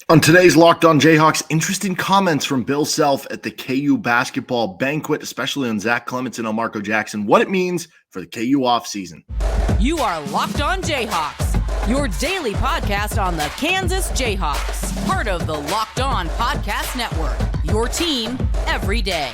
On today's Locked On Jayhawks, interesting comments from Bill Self at the KU basketball banquet, especially on Zach Clemence and Elmarko Jackson, what it means for the KU offseason. You are Locked On Jayhawks, your daily podcast on the Kansas Jayhawks, part of the Locked On Podcast Network, your team every day.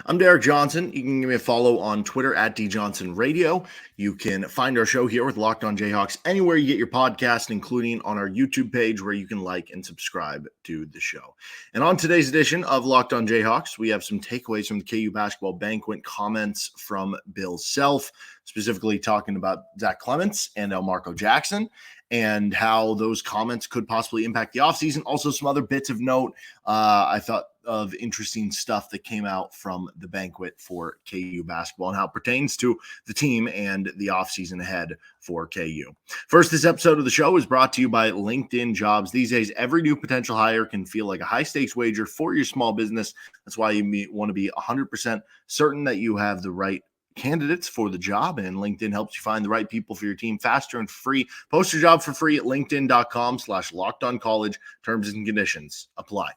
I'm Derek Johnson. You can give me a follow on Twitter at DJohnsonRadio. You can find our show here with Locked On Jayhawks anywhere you get your podcast, including on our YouTube page where you can like and subscribe to the show. And on today's edition of Locked On Jayhawks, we have some takeaways from the KU basketball banquet, comments from Bill Self, specifically talking about Zach Clemence and Elmarko Jackson, and how those comments could possibly impact the offseason. Also, some other bits of note I thought of interesting stuff that came out from the banquet for KU basketball and how it pertains to the team and the offseason ahead for KU. First, this episode of the show is brought to you by LinkedIn Jobs. These days, every new potential hire can feel like a high-stakes wager for your small business. That's why you want to be 100% certain that you have the right candidates for the job, and LinkedIn helps you find the right people for your team faster and free. Post your job for free at linkedin.com/lockedoncollege. Terms and conditions apply.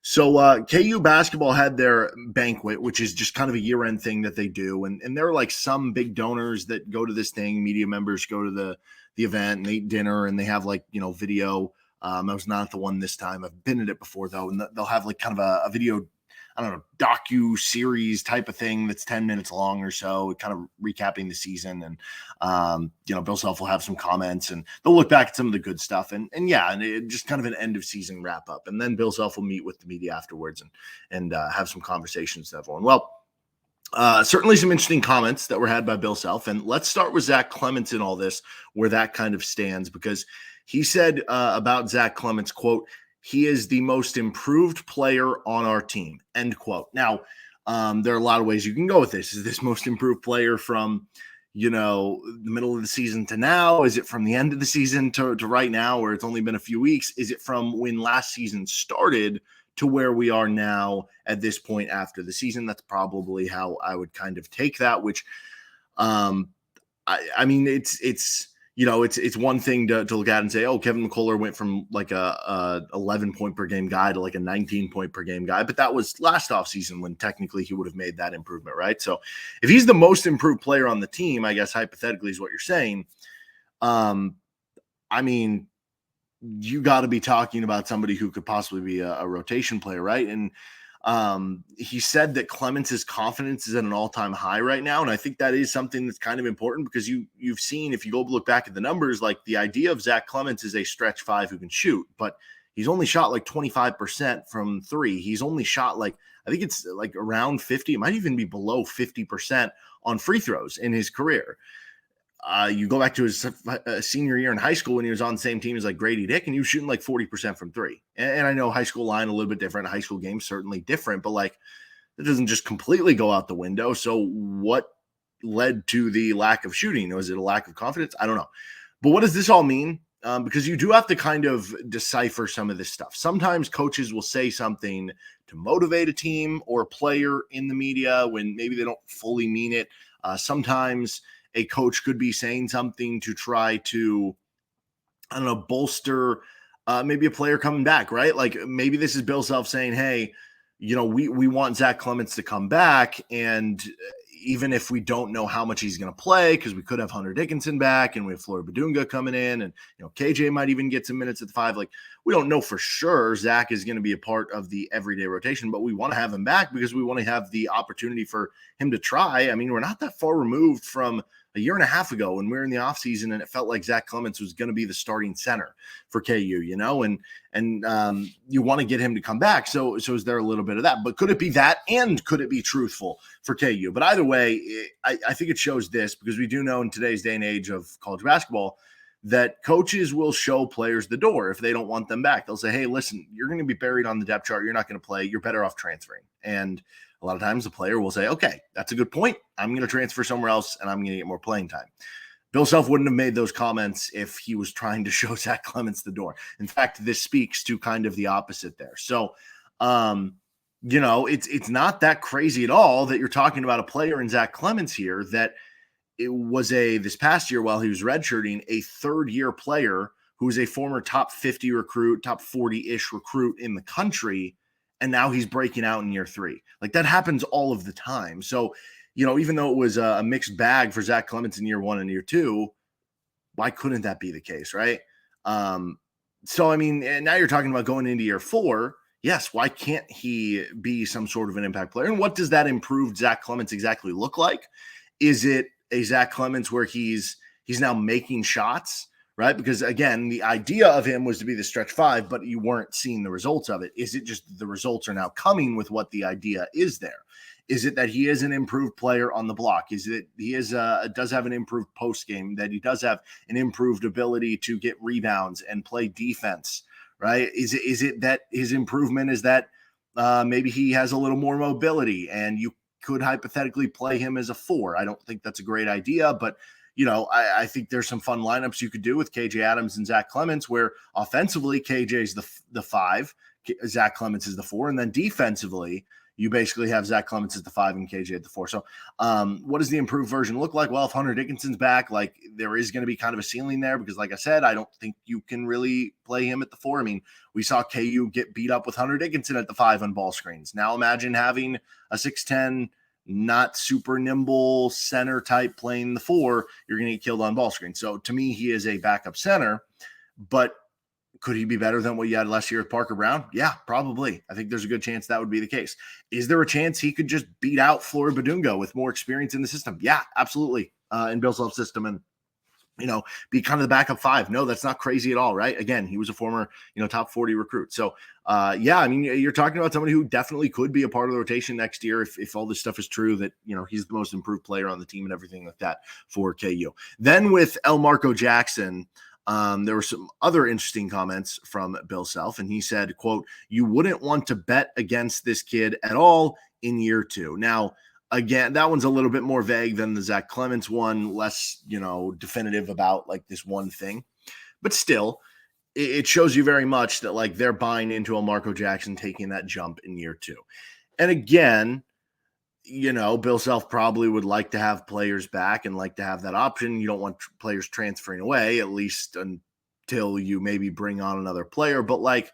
So KU basketball had their banquet, which is just kind of a year-end thing that they do. And there are like some big donors that go to this thing. Media members go to the event and eat dinner, and they have like, video. I was not at the one this time. I've been at it before though. And they'll have like kind of a video, I don't know, docu-series type of thing that's 10 minutes long or so, kind of recapping the season. And, Bill Self will have some comments, and they'll look back at some of the good stuff. And it just kind of an end-of-season wrap-up. And then Bill Self will meet with the media afterwards and have some conversations with everyone. Well, certainly some interesting comments that were had by Bill Self. And let's start with Zach Clemence in all this, where that kind of stands, because he said about Zach Clemence, quote, "He is the most improved player on our team," end quote. Now, there are a lot of ways you can go with this. Is this most improved player from, the middle of the season to now? Is it from the end of the season to right now, where it's only been a few weeks? Is it from when last season started to where we are now at this point after the season? That's probably how I would kind of take that, which, it's one thing to look at and say, oh, Kevin McCullough went from like a 11 point per game guy to like a 19 point per game guy. But that was last offseason when technically he would have made that improvement, right? So if he's the most improved player on the team, I guess hypothetically is what you're saying. You got to be talking about somebody who could possibly be a rotation player, right? And he said that Clemence's confidence is at an all-time high right now. And I think that is something that's kind of important, because you've seen, if you go look back at the numbers, like the idea of Zach Clemence is a stretch five who can shoot, but he's only shot like 25% from three. He's only shot I think it's like around 50. It might even be below 50% on free throws in his career. You go back to his senior year in high school when he was on the same team as like Grady Dick, and he was shooting like 40% from three. And I know high school line a little bit different. High school games certainly different, but like it doesn't just completely go out the window. So what led to the lack of shooting? Was it a lack of confidence? I don't know. But what does this all mean? Because you do have to kind of decipher some of this stuff. Sometimes coaches will say something to motivate a team or a player in the media when maybe they don't fully mean it. Sometimes a coach could be saying something to try to, bolster maybe a player coming back, right? Like maybe this is Bill Self saying, hey, we want Zach Clemence to come back. And even if we don't know how much he's going to play, because we could have Hunter Dickinson back and we have Florida Badunga coming in, and, KJ might even get some minutes at the five. Like we don't know for sure Zach is going to be a part of the everyday rotation, but we want to have him back because we want to have the opportunity for him to try. I mean, we're not that far removed from a year and a half ago when we were in the offseason and it felt like Zach Clemence was going to be the starting center for KU, and you want to get him to come back. So is there a little bit of that? But could it be that, and could it be truthful for KU? But either way, I think it shows this, because we do know in today's day and age of college basketball that coaches will show players the door if they don't want them back. They'll say, hey, listen, you're going to be buried on the depth chart. You're not going to play. You're better off transferring. And a lot of times the player will say, okay, that's a good point. I'm going to transfer somewhere else and I'm going to get more playing time. Bill Self wouldn't have made those comments if he was trying to show Zach Clemence the door. In fact, this speaks to kind of the opposite there. So it's not that crazy at all that you're talking about a player in Zach Clemence here that it was this past year while he was redshirting, a third-year player who was a former top 50 recruit, top 40-ish recruit in the country, and now he's breaking out in year 3. Like, that happens all of the time. So, even though it was a mixed bag for Zach Clemence in year 1 and year 2, why couldn't that be the case, right? So, I mean, and now you're talking about going into year 4. Yes, why can't he be some sort of an impact player? And what does that improved Zach Clemence exactly look like? Is it a Zach Clemence where he's now making shots, right? Because again, the idea of him was to be the stretch 5, but you weren't seeing the results of it. Is it just the results are now coming with what the idea is there? Is it that he is an improved player on the block? Is it he does have an improved post game, that he does have an improved ability to get rebounds and play defense, right? Is it that his improvement is that maybe he has a little more mobility and you could hypothetically play him as a 4? I don't think that's a great idea, but I think there's some fun lineups you could do with KJ Adams and Zach Clemence, where offensively KJ's the 5, Zach Clemence is the 4, and then defensively you basically have Zach Clemence at the 5 and KJ at the 4. So what does the improved version look like? Well, if Hunter Dickinson's back, like, there is going to be kind of a ceiling there because, like I said, I don't think you can really play him at the 4. I mean, we saw KU get beat up with Hunter Dickinson at the 5 on ball screens. Now imagine having a 6'10", not super nimble center type playing the 4. You're going to get killed on ball screen. So to me, he is a backup center, but could he be better than what you had last year with Parker Brown? Yeah, probably. I think there's a good chance that would be the case. Is there a chance he could just beat out Flory Badungo with more experience in the system? Yeah, absolutely. In Bill Self's system, and be kind of the backup 5. No, that's not crazy at all, right? Again, he was a former, top 40 recruit. So, yeah, I mean, you're talking about somebody who definitely could be a part of the rotation next year if all this stuff is true, that, he's the most improved player on the team and everything like that for KU. Then with Elmarko Jackson, there were some other interesting comments from Bill Self, and he said, quote, "You wouldn't want to bet against this kid at all in year 2. Now, again, that one's a little bit more vague than the Zach Clemence one, less, definitive about like this one thing. But still, it shows you very much that like they're buying into Elmarko Jackson taking that jump in year 2. And again, Bill Self probably would like to have players back and like to have that option. You don't want players transferring away, at least until you maybe bring on another player. But like,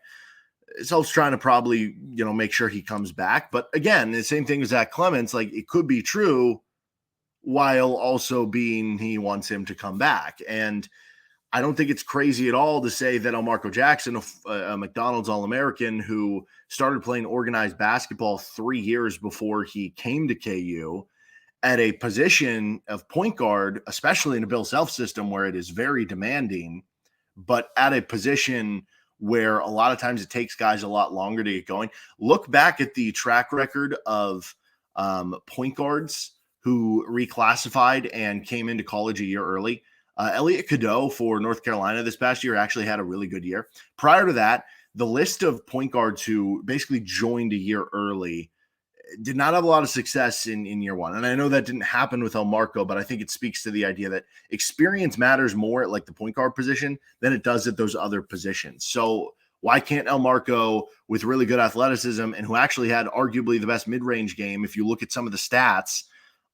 Self's trying to probably, make sure he comes back. But again, the same thing as Zach Clemence, like it could be true while also being he wants him to come back. And I don't think it's crazy at all to say that Elmarko Jackson, a McDonald's All-American who started playing organized basketball 3 years before he came to KU, at a position of point guard, especially in a Bill Self system where it is very demanding, but at a position where a lot of times it takes guys a lot longer to get going. Look back at the track record of point guards who reclassified and came into college a year early. Elliot Cadeau for North Carolina this past year actually had a really good year. Prior to that, the list of point guards who basically joined a year early did not have a lot of success in year 1. And I know that didn't happen with Elmarko, but I think it speaks to the idea that experience matters more at like the point guard position than it does at those other positions. So why can't Elmarko, with really good athleticism and who actually had arguably the best mid-range game, if you look at some of the stats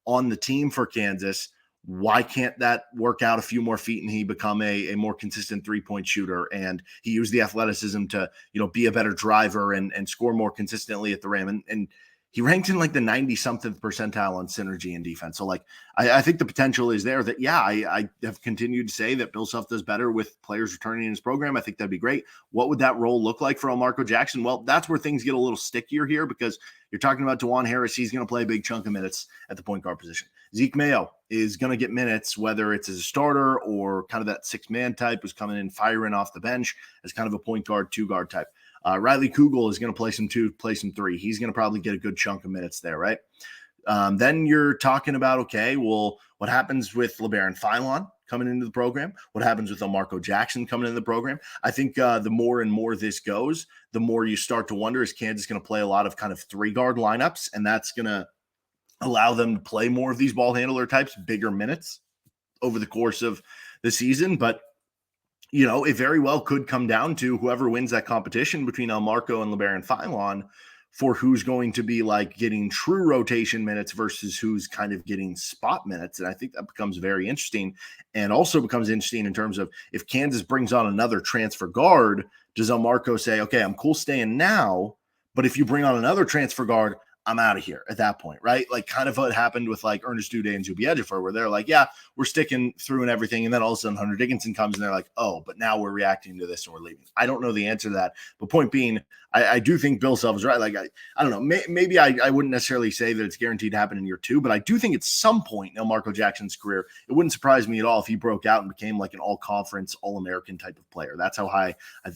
on the team for Kansas, why can't that work out a few more feet and he become a more consistent 3-point shooter? And he used the athleticism to, be a better driver and score more consistently at the rim. And he ranked in like the 90-something percentile on synergy and defense. So like, I think the potential is there that, yeah, I have continued to say that Bill Self does better with players returning in his program. I think that'd be great. What would that role look like for Elmarko Jackson? Well, that's where things get a little stickier here because you're talking about DeJuan Harris. He's going to play a big chunk of minutes at the point guard position. Zeke Mayo is going to get minutes, whether it's as a starter or kind of that 6-man type who's coming in firing off the bench as kind of a point guard, 2-guard type. Riley Kugel is going to play some 2, play some 3. He's going to probably get a good chunk of minutes there, right? Then you're talking about, okay, well, what happens with LeBaron Philon coming into the program? What happens with Elmarko Jackson coming into the program? I think the more and more this goes, the more you start to wonder, is Kansas going to play a lot of kind of 3-guard lineups? And that's going to allow them to play more of these ball handler types, bigger minutes over the course of the season. But it very well could come down to whoever wins that competition between Elmarko and LeBaron Philon for who's going to be like getting true rotation minutes versus who's kind of getting spot minutes. And I think that becomes very interesting, and also becomes interesting in terms of if Kansas brings on another transfer guard, does Elmarko say, okay, I'm cool staying now, but if you bring on another transfer guard, I'm out of here at that point, right? Like kind of what happened with like Ernest Uday and Zuby Ejiofor, where they're like, yeah, we're sticking through and everything. And then all of a sudden Hunter Dickinson comes and they're like, oh, but now we're reacting to this and we're leaving. I don't know the answer to that. But point being, I do think Bill Self is right. Like, I don't know. Maybe I wouldn't necessarily say that it's guaranteed to happen in year 2, but I do think at some point in Elmarko Jackson's career, it wouldn't surprise me at all if he broke out and became like an all-conference, all-American type of player. That's how high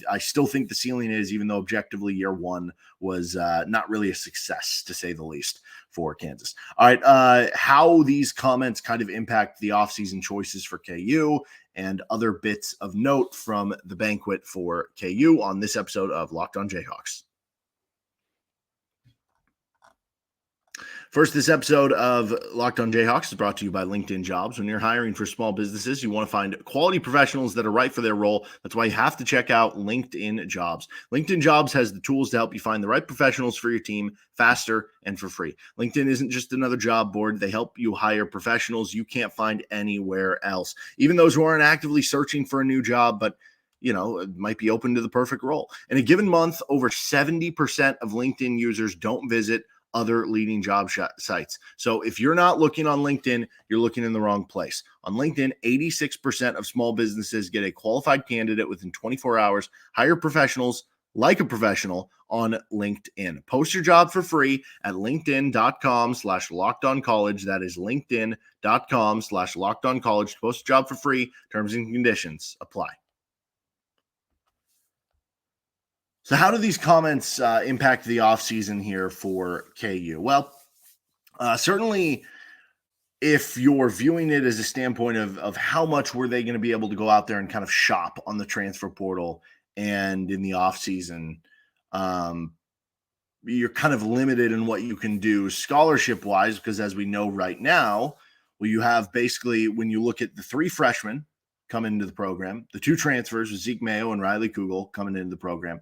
I still think the ceiling is, even though objectively year 1 was not really a success, to say the least, for Kansas. All right, how these comments kind of impact the offseason choices for KU and other bits of note from the banquet for KU on this episode of Locked On Jayhawks. First, this episode of Locked On Jayhawks is brought to you by LinkedIn Jobs. When you're hiring for small businesses, you want to find quality professionals that are right for their role. That's why you have to check out LinkedIn Jobs. LinkedIn Jobs has the tools to help you find the right professionals for your team faster and for free. LinkedIn isn't just another job board. They help you hire professionals you can't find anywhere else. Even those who aren't actively searching for a new job, but it might be open to the perfect role. In a given month, over 70% of LinkedIn users don't visit other leading job sites. So if you're not looking on LinkedIn, you're looking in the wrong place. On LinkedIn, 86% of small businesses get a qualified candidate within 24 hours. Hire professionals like a professional on LinkedIn. Post your job for free at linkedin.com/lockedoncollege. That is linkedin.com/lockedoncollege. Post a job for free. Terms and conditions apply. So how do these comments impact the offseason here for KU? Well, certainly if you're viewing it as a standpoint of how much were they going to be able to go out there and kind of shop on the transfer portal and in the offseason, you're kind of limited in what you can do scholarship-wise, because as we know right now, well, you have basically, when you look at the 3 freshmen coming into the program, the 2 transfers with Zeke Mayo and Riley Kugel coming into the program,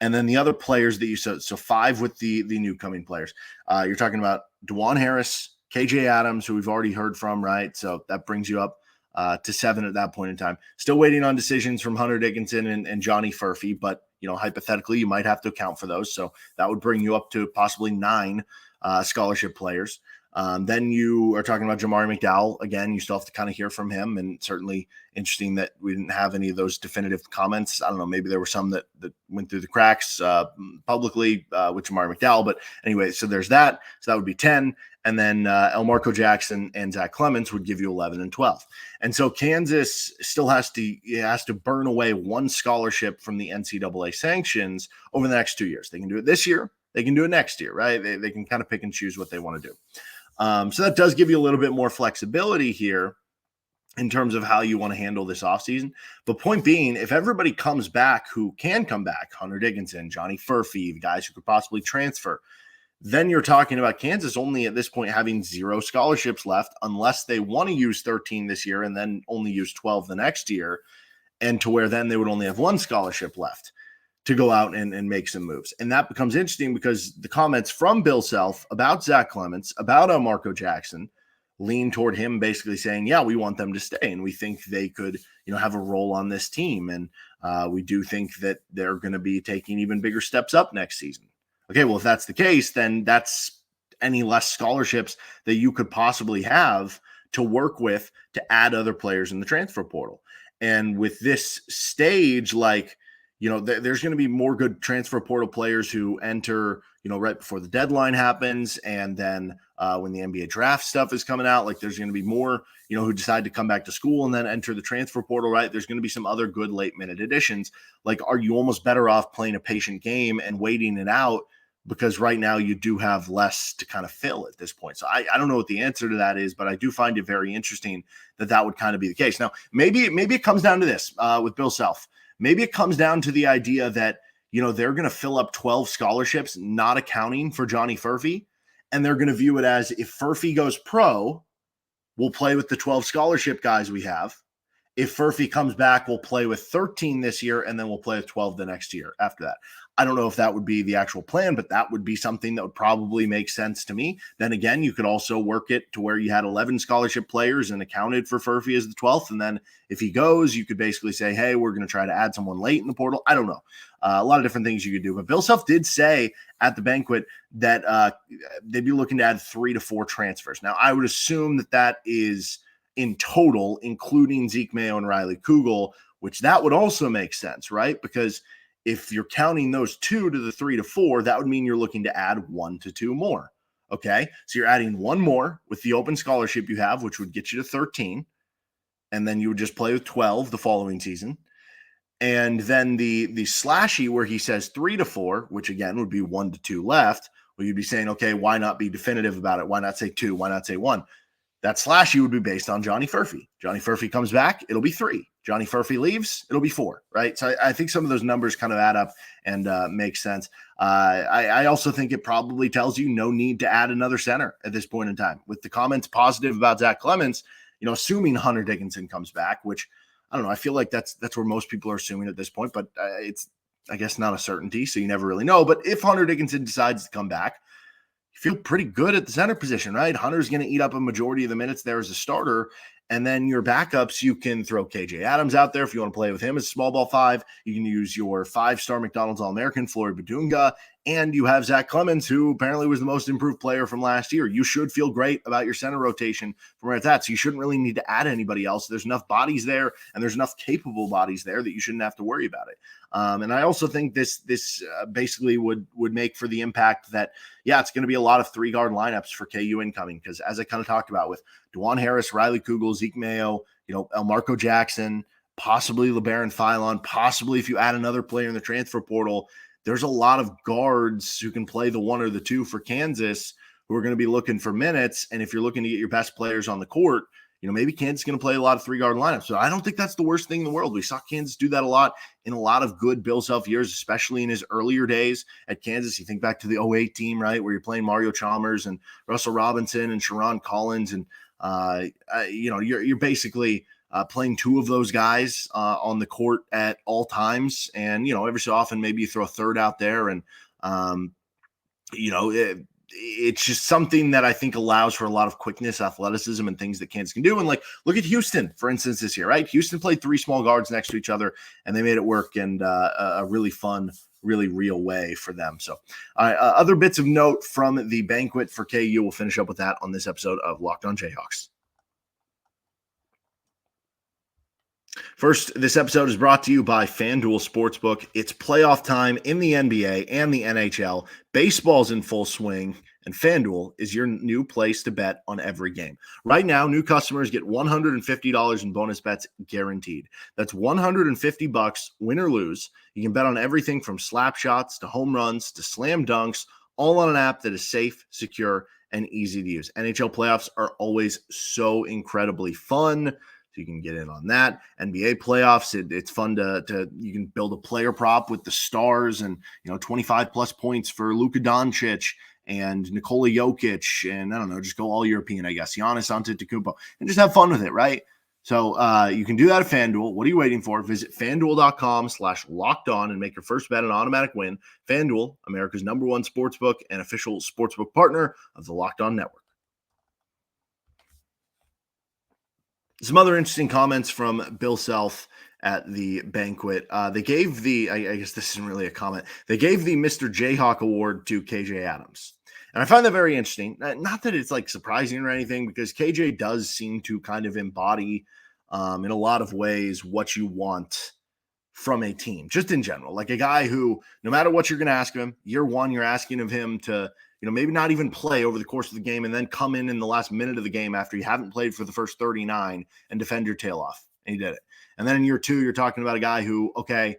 and then the other players that you saw, so 5 with the new coming players. You're talking about DeJuan Harris, KJ Adams, who we've already heard from, right? So that brings you up to 7 at that point in time. Still waiting on decisions from Hunter Dickinson and Johnny Furphy, but hypothetically, you might have to account for those. So that would bring you up to possibly 9 scholarship players. Then you are talking about Jamari McDowell. Again, you still have to kind of hear from him, and certainly interesting that we didn't have any of those definitive comments. I don't know, maybe there were some that went through the cracks publicly with Jamari McDowell. But anyway, so there's that. So that would be 10. And then Elmarko Jackson and Zach Clemence would give you 11 and 12. And so Kansas still has to burn away 1 scholarship from the NCAA sanctions over the next 2 years. They can do it this year. They can do it next year, right? They can kind of pick and choose what they want to do. So that does give you a little bit more flexibility here in terms of how you want to handle this offseason. But point being, if everybody comes back who can come back, Hunter Dickinson, Johnny Furphy, the guys who could possibly transfer, then you're talking about Kansas only at this point having 0 scholarships left, unless they want to use 13 this year and then only use 12 the next year, and to where then they would only have 1 scholarship left to go out and make some moves. And that becomes interesting because the comments from Bill Self about Zach Clemence, about Elmarko Jackson, lean toward him basically saying, yeah, we want them to stay, and we think they could, have a role on this team. And we do think that they're going to be taking even bigger steps up next season. Okay, well, if that's the case, then that's any less scholarships that you could possibly have to work with to add other players in the transfer portal. And with this stage, there's going to be more good transfer portal players who enter, right before the deadline happens. And then when the NBA draft stuff is coming out, there's going to be more, who decide to come back to school and then enter the transfer portal, right? There's going to be some other good late minute additions. Are you almost better off playing a patient game and waiting it out? Because right now you do have less to kind of fill at this point. So I don't know what the answer to that is, but I do find it very interesting that would kind of be the case. Now, maybe it comes down to this with Bill Self. Maybe it comes down to the idea that, they're going to fill up 12 scholarships, not accounting for Johnny Furphy. And they're going to view it as, if Furphy goes pro, we'll play with the 12 scholarship guys we have. If Furphy comes back, we'll play with 13 this year, and then we'll play with 12 the next year after that. I don't know if that would be the actual plan, but that would be something that would probably make sense to me. Then again, you could also work it to where you had 11 scholarship players and accounted for Furphy as the 12th. And then if he goes, you could basically say, hey, we're going to try to add someone late in the portal. I don't know. A lot of different things you could do. But Bill Self did say at the banquet that they'd be looking to add 3 to 4 transfers. Now, I would assume that that is in total, including Zeke Mayo and Riley Kugel, which that would also make sense, right? Because if you're counting those 2 to the 3 to 4, that would mean you're looking to add 1 to 2 more. Okay. So you're adding 1 more with the open scholarship you have, which would get you to 13. And then you would just play with 12 the following season. And then the slashy where he says 3 to 4, which again would be 1 to 2 left, well, you'd be saying, okay, why not be definitive about it? Why not say 2? Why not say 1? That slashy would be based on Johnny Furphy. Johnny Furphy comes back, it'll be 3. Johnny Furphy leaves, it'll be 4, right? So I think some of those numbers kind of add up and make sense. I also think it probably tells you no need to add another center at this point in time. With the comments positive about Zach Clemence, assuming Hunter Dickinson comes back, which I don't know, I feel like that's where most people are assuming at this point, but it's, I guess, not a certainty, so you never really know. But if Hunter Dickinson decides to come back, you feel pretty good at the center position, right? Hunter's going to eat up a majority of the minutes there as a starter. And then your backups, you can throw KJ Adams out there if you want to play with him as a small ball 5. You can use your 5-star McDonald's All-American, Floyd Badunga, and you have Zach Clemence, who apparently was the most improved player from last year. You should feel great about your center rotation from where it's at, so you shouldn't really need to add anybody else. There's enough bodies there, and there's enough capable bodies there that you shouldn't have to worry about it. And I also think this basically would make for the impact that, yeah, it's going to be a lot of 3-guard lineups for KU incoming, because as I kind of talked about with DeJuan Harris, Riley Kugel, Zeke Mayo, Elmarko Jackson, possibly LeBaron Philon, possibly if you add another player in the transfer portal, there's a lot of guards who can play the 1 or the 2 for Kansas who are going to be looking for minutes. And if you're looking to get your best players on the court, maybe Kansas is going to play a lot of 3-guard lineups. So I don't think that's the worst thing in the world. We saw Kansas do that a lot in a lot of good Bill Self years, especially in his earlier days at Kansas. You think back to the 08 team, right, where you're playing Mario Chalmers and Russell Robinson and Sharon Collins. And, you're basically playing 2 of those guys on the court at all times. And, every so often, maybe you throw a third out there. And, it's just something that I think allows for a lot of quickness, athleticism, and things that Kansas can do. And look at Houston, for instance, this year, right? Houston played 3 small guards next to each other, and they made it work in a really fun, really real way for them. So other bits of note from the banquet for KU. We'll finish up with that on this episode of Locked On Jayhawks. First, this episode is brought to you by FanDuel Sportsbook. It's playoff time in the NBA and the NHL. Baseball's in full swing, and FanDuel is your new place to bet on every game. Right now, new customers get $150 in bonus bets guaranteed. That's $150, win or lose. You can bet on everything from slap shots to home runs to slam dunks, all on an app that is safe, secure, and easy to use. NHL playoffs are always so incredibly fun. So you can get in on that. NBA playoffs, it's fun to you can build a player prop with the stars and 25 plus points for Luka Doncic and Nikola Jokic, and I don't know, just go all European, I guess, Giannis Antetokounmpo, and just have fun with it, right? So you can do that at FanDuel. What are you waiting for? Visit FanDuel.com/lockedon and make your first bet an automatic win. FanDuel, America's #1 sportsbook and official sportsbook partner of the Locked On Network. Some other interesting comments from Bill Self at the banquet. They gave I guess this isn't really a comment. They gave the Mr. Jayhawk award to KJ Adams. And I find that very interesting. Not that it's surprising or anything, because KJ does seem to kind of embody in a lot of ways what you want from a team, just in general. Like a guy who, no matter what you're going to ask of him, year one, you're asking of him to maybe not even play over the course of the game and then come in the last minute of the game after you haven't played for the first 39 and defend your tail off. And he did it. And then in year 2, you're talking about a guy who, okay,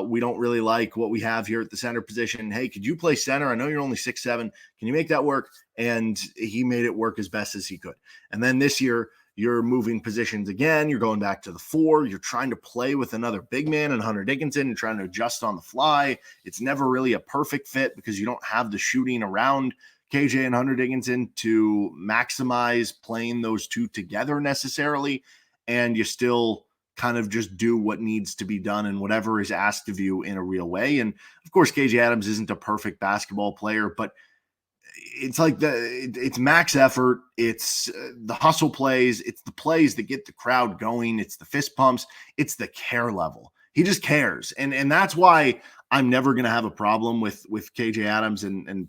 we don't really like what we have here at the center position. Hey, could you play center? I know you're only 6'7". Can you make that work? And he made it work as best as he could. And then this year, you're moving positions again. You're going back to the 4. You're trying to play with another big man and Hunter Dickinson and trying to adjust on the fly. It's never really a perfect fit because you don't have the shooting around KJ and Hunter Dickinson to maximize playing those two together necessarily. And you still kind of just do what needs to be done and whatever is asked of you in a real way. And of course, KJ Adams isn't a perfect basketball player, but it's like it's max effort. It's the hustle plays. It's the plays that get the crowd going. It's the fist pumps. It's the care level. He just cares. And that's why I'm never going to have a problem with KJ Adams. And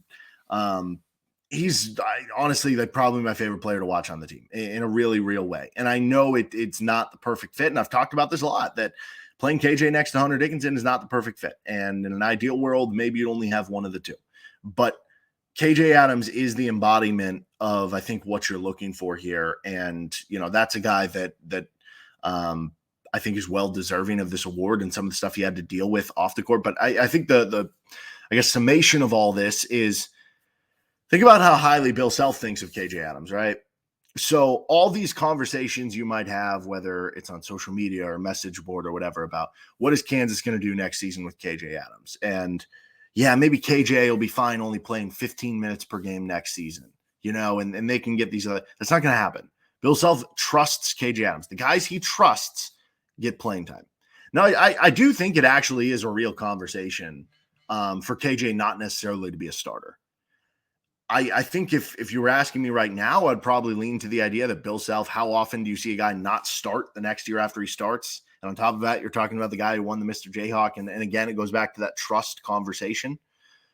he's honestly like probably my favorite player to watch on the team in a really real way. And I know it's not the perfect fit. And I've talked about this a lot, that playing KJ next to Hunter Dickinson is not the perfect fit. And in an ideal world, maybe you'd only have one of the two. But KJ Adams is the embodiment of, I think, what you're looking for here. And, that's a guy that I think is well deserving of this award and some of the stuff he had to deal with off the court. But I think the summation of all this is, think about how highly Bill Self thinks of KJ Adams, right? So all these conversations you might have, whether it's on social media or message board or whatever, about what is Kansas going to do next season with KJ Adams? And yeah, maybe KJ will be fine only playing 15 minutes per game next season, and they can get these other. That's not going to happen. Bill Self trusts KJ Adams. The guys he trusts get playing time. Now, I do think it actually is a real conversation for KJ not necessarily to be a starter. I think if you were asking me right now, I'd probably lean to the idea that Bill Self, how often do you see a guy not start the next year after he starts? And on top of that, you're talking about the guy who won the Mr. Jayhawk. And again, it goes back to that trust conversation.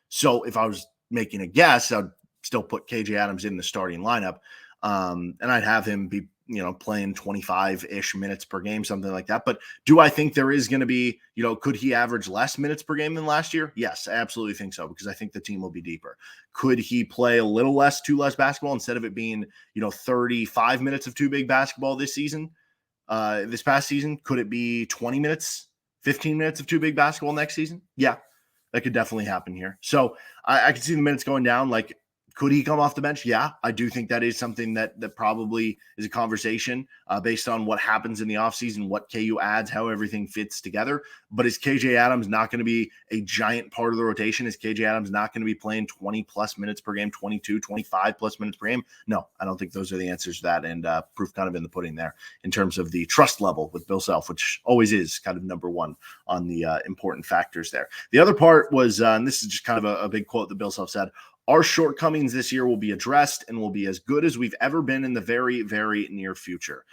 So if I was making a guess, I'd still put KJ Adams in the starting lineup. And I'd have him be, playing 25-ish minutes per game, something like that. But do I think there is going to be, could he average less minutes per game than last year? Yes, I absolutely think so, because I think the team will be deeper. Could he play a little less, two less basketball instead of it being, 35 minutes of two big basketball this season, this past season? Could it be 20 minutes, 15 minutes of two big basketball next season? Yeah, that could definitely happen here. So I could see the minutes going down. Like, could he come off the bench? Yeah, I do think that is something that probably is a conversation based on what happens in the offseason, what KU adds, how everything fits together. But is KJ Adams not going to be a giant part of the rotation? Is KJ Adams not going to be playing 20-plus minutes per game, 22, 25-plus minutes per game? No, I don't think those are the answers to that. And proof kind of in the pudding there in terms of the trust level with Bill Self, which always is kind of number one on the important factors there. The other part was, and this is just kind of a big quote that Bill Self said, "Our shortcomings this year will be addressed and will be as good as we've ever been in the very, very near future."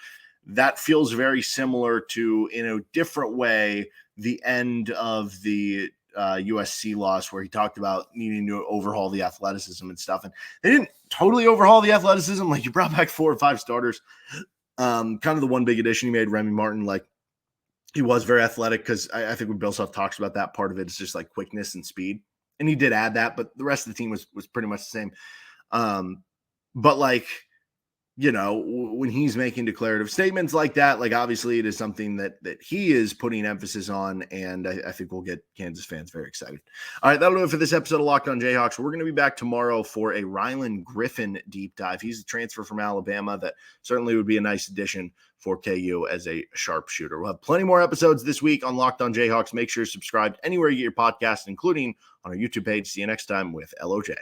That feels very similar to, in a different way, the end of the USC loss, where he talked about needing to overhaul the athleticism and stuff. And they didn't totally overhaul the athleticism. Like, you brought back 4 or 5 starters. Kind of the one big addition he made, Remy Martin, like, he was very athletic, because I think when Bill Self talks about that part of it, it's just like quickness and speed. And he did add that, but the rest of the team was pretty much the same. But like, when he's making declarative statements like that, like, obviously it is something that he is putting emphasis on. And I think we'll get Kansas fans very excited. All right, that'll do it for this episode of Locked On Jayhawks. We're going to be back tomorrow for a Rylan Griffin deep dive. He's a transfer from Alabama that certainly would be a nice addition for KU as a sharpshooter. We'll have plenty more episodes this week on Locked On Jayhawks. Make sure you're subscribed anywhere you get your podcast, including on our YouTube page. See you next time with LOJ.